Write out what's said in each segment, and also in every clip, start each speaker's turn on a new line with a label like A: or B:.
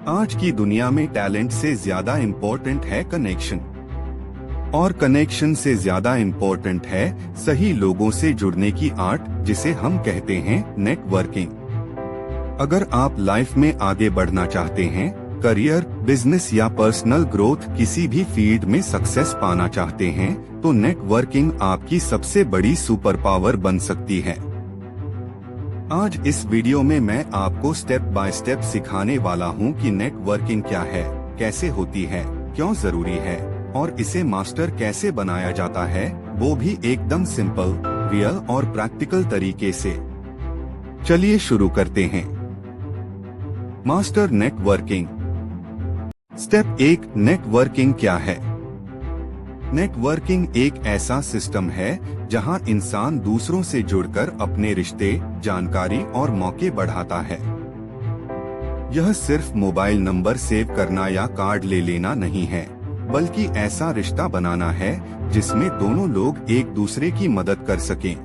A: आज की दुनिया में टैलेंट से ज्यादा इम्पोर्टेंट है कनेक्शन, और कनेक्शन से ज्यादा इम्पोर्टेंट है सही लोगों से जुड़ने की आर्ट, जिसे हम कहते हैं नेटवर्किंग। अगर आप लाइफ में आगे बढ़ना चाहते हैं, करियर, बिजनेस या पर्सनल ग्रोथ, किसी भी फील्ड में सक्सेस पाना चाहते हैं, तो नेटवर्किंग आपकी सबसे बड़ी सुपर पावर बन सकती है। आज इस वीडियो में मैं आपको स्टेप बाय स्टेप सिखाने वाला हूं कि नेटवर्किंग क्या है, कैसे होती है, क्यों जरूरी है और इसे मास्टर कैसे बनाया जाता है, वो भी एकदम सिंपल, रियल और प्रैक्टिकल तरीके से। चलिए शुरू करते हैं। Master networking. स्टेप 1, नेटवर्किंग क्या है? नेटवर्किंग एक ऐसा सिस्टम है जहां इंसान दूसरों से जुड़कर अपने रिश्ते, जानकारी और मौके बढ़ाता है। यह सिर्फ मोबाइल नंबर सेव करना या कार्ड ले लेना नहीं है, बल्कि ऐसा रिश्ता बनाना है जिसमें दोनों लोग एक दूसरे की मदद कर सकें।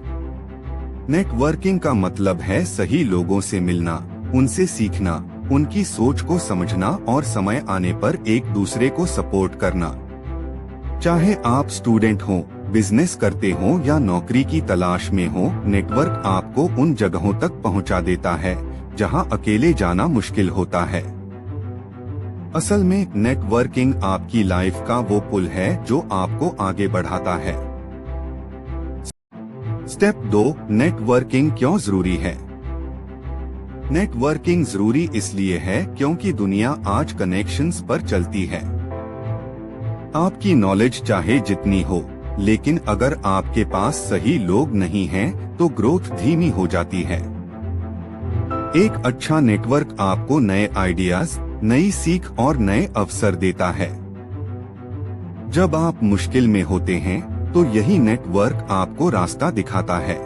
A: नेटवर्किंग का मतलब है सही लोगों से मिलना, उनसे सीखना, उनकी सोच को समझना और समय आने पर एक दूसरे को सपोर्ट करना। चाहे आप स्टूडेंट हो, बिजनेस करते हो या नौकरी की तलाश में हो, नेटवर्क आपको उन जगहों तक पहुंचा देता है जहां अकेले जाना मुश्किल होता है। असल में नेटवर्किंग आपकी लाइफ का वो पुल है जो आपको आगे बढ़ाता है। स्टेप 2, नेटवर्किंग क्यों जरूरी है? नेटवर्किंग जरूरी इसलिए है क्योंकि दुनिया आज कनेक्शंस पर चलती है। आपकी नॉलेज चाहे जितनी हो, लेकिन अगर आपके पास सही लोग नहीं हैं, तो ग्रोथ धीमी हो जाती है। एक अच्छा नेटवर्क आपको नए आइडियाज, नई सीख और नए अवसर देता है। जब आप मुश्किल में होते हैं, तो यही नेटवर्क आपको रास्ता दिखाता है।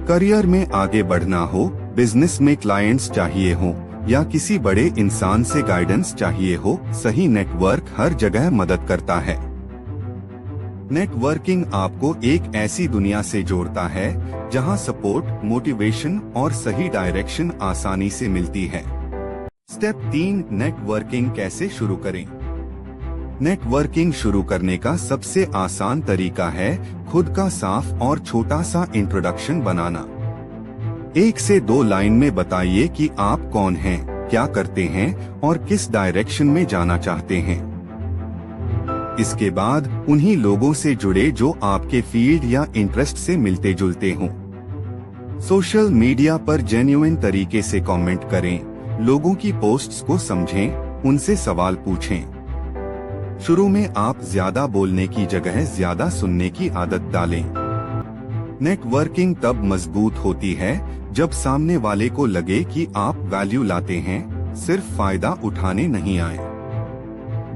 A: करियर में आगे बढ़ना हो, बिजनेस में क्लाइंट्स चाहिए हो या किसी बड़े इंसान से गाइडेंस चाहिए हो, सही नेटवर्क हर जगह मदद करता है। नेटवर्किंग आपको एक ऐसी दुनिया से जोड़ता है जहां सपोर्ट, मोटिवेशन और सही डायरेक्शन आसानी से मिलती है। स्टेप 3, नेटवर्किंग कैसे शुरू करें? नेटवर्किंग शुरू करने का सबसे आसान तरीका है खुद का साफ और छोटा सा इंट्रोडक्शन बनाना। 1 से 2 लाइन में बताइए कि आप कौन हैं, क्या करते हैं और किस डायरेक्शन में जाना चाहते हैं। इसके बाद उन्हीं लोगों से जुड़े जो आपके फील्ड या इंटरेस्ट से मिलते जुलते हों। सोशल मीडिया पर जेन्युइन तरीके से कमेंट करें, लोगों की पोस्ट्स को समझें, उनसे सवाल पूछें। शुरू में आप ज्यादा बोलने की जगह ज्यादा सुनने की आदत डालें। नेटवर्किंग तब मजबूत होती है जब सामने वाले को लगे कि आप वैल्यू लाते हैं, सिर्फ फायदा उठाने नहीं आए।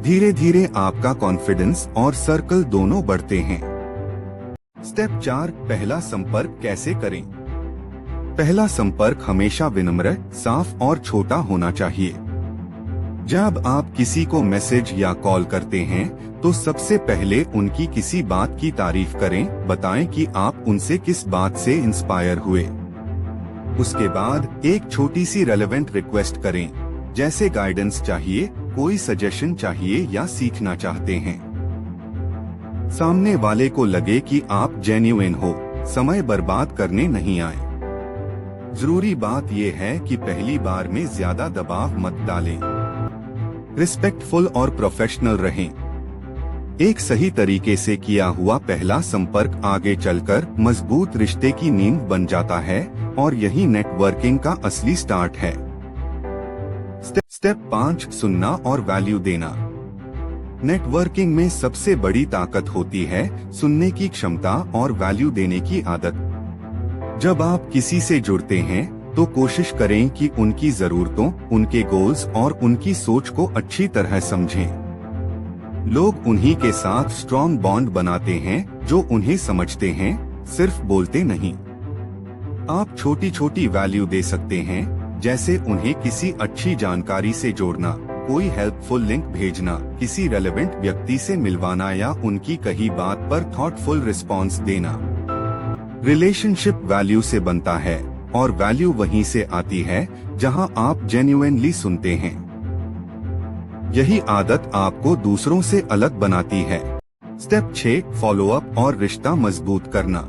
A: धीरे धीरे आपका कॉन्फिडेंस और सर्कल दोनों बढ़ते हैं। स्टेप 4, पहला संपर्क कैसे करें? पहला संपर्क हमेशा विनम्र, साफ और छोटा होना चाहिए। जब आप किसी को मैसेज या कॉल करते हैं, तो सबसे पहले उनकी किसी बात की तारीफ करें, बताएं कि आप उनसे किस बात से इंस्पायर हुए। उसके बाद एक छोटी सी रेलेवेंट रिक्वेस्ट करें, जैसे गाइडेंस चाहिए, कोई सजेशन चाहिए या सीखना चाहते हैं। सामने वाले को लगे कि आप जेन्युइन हो, समय बर्बाद करने नहीं आए। जरूरी बात यह है कि पहली बार में ज्यादा दबाव मत डालें। रिस्पेक्टफुल और प्रोफेशनल रहें। एक सही तरीके से किया हुआ पहला संपर्क आगे चलकर मजबूत रिश्ते की नींव बन जाता है और यही नेटवर्किंग का असली स्टार्ट है। स्टेप 5, सुनना और वैल्यू देना। नेटवर्किंग में सबसे बड़ी ताकत होती है सुनने की क्षमता और वैल्यू देने की आदत। जब आप किसी से जुड़ते हैं, तो कोशिश करें कि उनकी जरूरतों, उनके गोल्स और उनकी सोच को अच्छी तरह समझें। लोग उन्हीं के साथ स्ट्रॉन्ग बॉन्ड बनाते हैं जो उन्हें समझते हैं, सिर्फ बोलते नहीं। आप छोटी छोटी वैल्यू दे सकते हैं, जैसे उन्हें किसी अच्छी जानकारी से जोड़ना, कोई हेल्पफुल लिंक भेजना, किसी रेलेवेंट व्यक्ति से मिलवाना या उनकी कही बात पर थॉटफुल रिस्पॉन्स देना। रिलेशनशिप वैल्यू से बनता है, और वैल्यू वहीं से आती है जहां आप जेन्युइनली सुनते हैं। यही आदत आपको दूसरों से अलग बनाती है। स्टेप 6, फॉलो अप और रिश्ता मजबूत करना।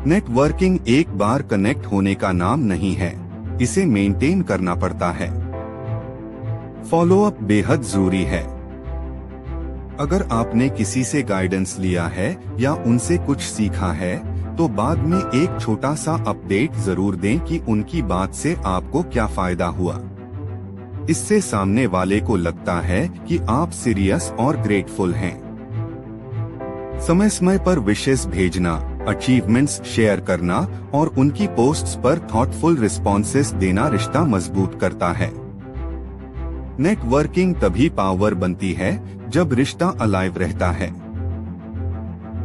A: नेटवर्किंग एक बार कनेक्ट होने का नाम नहीं है, इसे मेंटेन करना पड़ता है। फॉलो अप बेहद जरूरी है। अगर आपने किसी से गाइडेंस लिया है या उनसे कुछ सीखा है, तो बाद में एक छोटा सा अपडेट जरूर दें कि उनकी बात से आपको क्या फायदा हुआ। इससे सामने वाले को लगता है कि आप सीरियस और ग्रेटफुल हैं। समय समय पर विशेष भेजना, अचीवमेंट्स शेयर करना और उनकी पोस्ट्स पर थॉटफुल रिस्पॉन्सेस देना रिश्ता मजबूत करता है। नेटवर्किंग तभी पावर बनती है जब रिश्ता अलाइव रहता है।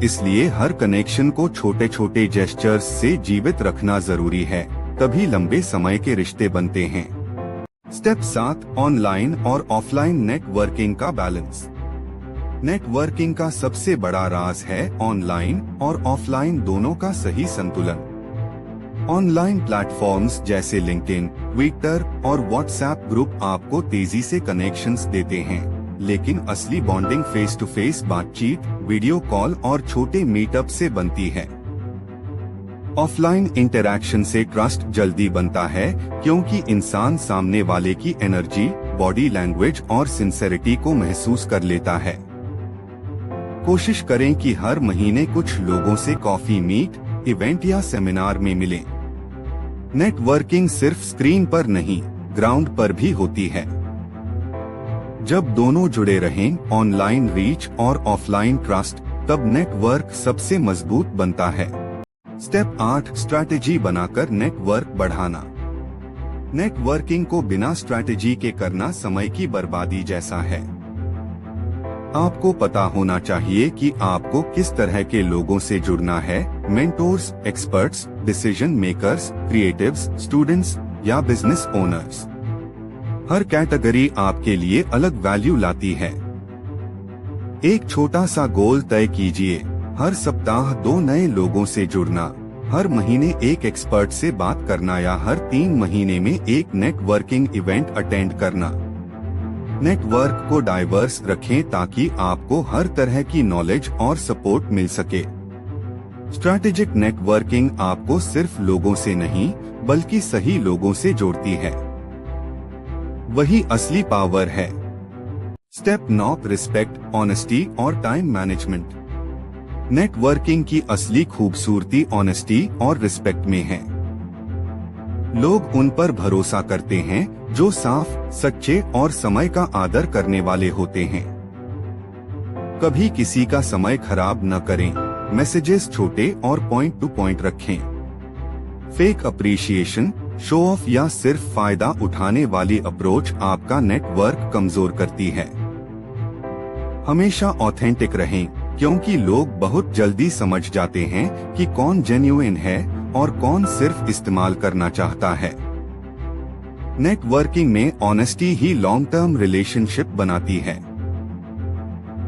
A: इसलिए हर कनेक्शन को छोटे छोटे जेस्चर्स से जीवित रखना जरूरी है, तभी लंबे समय के रिश्ते बनते हैं। स्टेप 7, ऑनलाइन और ऑफलाइन नेटवर्किंग का बैलेंस। नेटवर्किंग का सबसे बड़ा राज है ऑनलाइन और ऑफलाइन दोनों का सही संतुलन। ऑनलाइन प्लेटफॉर्म्स जैसे लिंक्डइन, ट्विटर और व्हाट्सएप ग्रुप आपको तेजी से कनेक्शंस देते हैं, लेकिन असली बॉन्डिंग फेस टू फेस बातचीत, वीडियो कॉल और छोटे मीटअप से बनती है। ऑफलाइन इंटरैक्शन से ट्रस्ट जल्दी बनता है, क्योंकि इंसान सामने वाले की एनर्जी, बॉडी लैंग्वेज और सिंसेरिटी को महसूस कर लेता है। कोशिश करें कि हर महीने कुछ लोगों से कॉफी मीट, इवेंट या सेमिनार में मिलें। नेटवर्किंग सिर्फ स्क्रीन पर नहीं, ग्राउंड पर भी होती है। जब दोनों जुड़े रहें, ऑनलाइन रीच और ऑफलाइन ट्रस्ट, तब नेटवर्क सबसे मजबूत बनता है। स्टेप 8, स्ट्रैटेजी बनाकर नेटवर्क बढ़ाना। नेटवर्किंग को बिना स्ट्रैटेजी के करना समय की बर्बादी जैसा है। आपको पता होना चाहिए कि आपको किस तरह के लोगों से जुड़ना है, mentors, experts, decision makers, creatives, students या बिजनेस ओनर्स। हर कैटेगरी आपके लिए अलग वैल्यू लाती है। एक छोटा सा गोल तय कीजिए, हर सप्ताह 2 नए लोगों से जुड़ना, हर महीने एक एक्सपर्ट से बात करना या हर 3 महीने में एक नेटवर्किंग इवेंट अटेंड करना। नेटवर्क को डाइवर्स रखें ताकि आपको हर तरह की नॉलेज और सपोर्ट मिल सके। स्ट्रैटेजिक नेटवर्किंग आपको सिर्फ लोगों से नहीं, बल्कि सही लोगों से जोड़ती है। वही असली पावर है। स्टेप 9, रिस्पेक्ट, ऑनेस्टी और टाइम मैनेजमेंट। नेटवर्किंग की असली खूबसूरती ऑनेस्टी और रिस्पेक्ट में है। लोग उन पर भरोसा करते हैं जो साफ, सच्चे और समय का आदर करने वाले होते हैं। कभी किसी का समय खराब न करें, मैसेजेस छोटे और पॉइंट टू पॉइंट रखें। फेक अप्रिशिएशन, शो ऑफ या सिर्फ फायदा उठाने वाली अप्रोच आपका नेटवर्क कमजोर करती है। हमेशा ऑथेंटिक रहें, क्योंकि लोग बहुत जल्दी समझ जाते हैं कि कौन जेन्युइन है और कौन सिर्फ इस्तेमाल करना चाहता है। नेटवर्किंग में ऑनेस्टी ही लॉन्ग टर्म रिलेशनशिप बनाती है।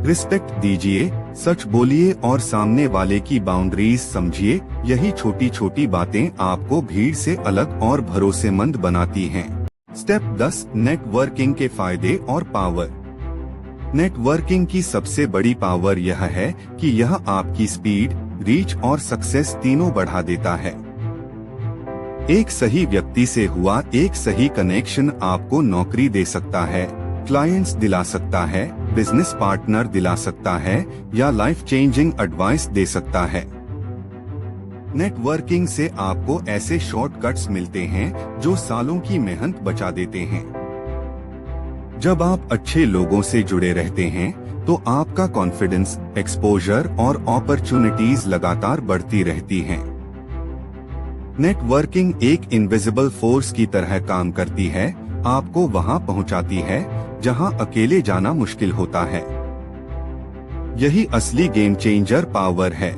A: रिस्पेक्ट दीजिए, सच बोलिए और सामने वाले की बाउंड्रीज समझिए। यही छोटी छोटी बातें आपको भीड़ से अलग और भरोसेमंद बनाती हैं। स्टेप 10, नेटवर्किंग के फायदे और पावर। नेटवर्किंग की सबसे बड़ी पावर यह है कि यह आपकी स्पीड, रीच और सक्सेस तीनों बढ़ा देता है। एक सही व्यक्ति से हुआ एक सही कनेक्शन आपको नौकरी दे सकता है, क्लाइंट्स दिला सकता है, बिजनेस पार्टनर दिला सकता है या लाइफ चेंजिंग एडवाइस दे सकता है। नेटवर्किंग से आपको ऐसे शॉर्टकट्स मिलते हैं जो सालों की मेहनत बचा देते हैं। जब आप अच्छे लोगों से जुड़े रहते हैं, तो आपका कॉन्फिडेंस, एक्सपोजर और अपॉर्चुनिटीज लगातार बढ़ती रहती हैं। नेटवर्किंग एक इनविजिबल फोर्स की तरह काम करती है, आपको वहां पहुंचाती है जहां अकेले जाना मुश्किल होता है। यही असली गेम चेंजर पावर है।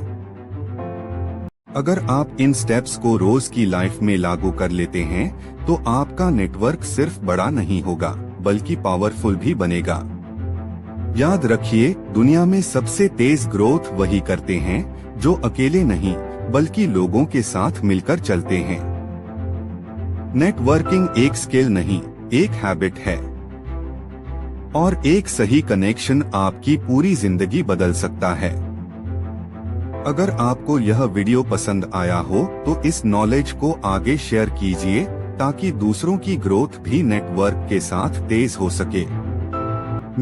A: अगर आप इन स्टेप्स को रोज की लाइफ में लागू कर लेते हैं, तो आपका नेटवर्क सिर्फ बड़ा नहीं होगा, बल्कि पावरफुल भी बनेगा। याद रखिए, दुनिया में सबसे तेज ग्रोथ वही करते हैं जो अकेले नहीं, बल्कि लोगों के साथ मिलकर चलते हैं। नेटवर्किंग एक स्किल नहीं, एक हैबिट है और एक सही कनेक्शन आपकी पूरी जिंदगी बदल सकता है। अगर आपको यह वीडियो पसंद आया हो तो इस नॉलेज को आगे शेयर कीजिए ताकि दूसरों की ग्रोथ भी नेटवर्क के साथ तेज हो सके।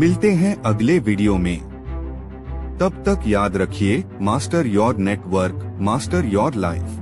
A: मिलते हैं अगले वीडियो में। तब तक याद रखिए, master your network, master your life.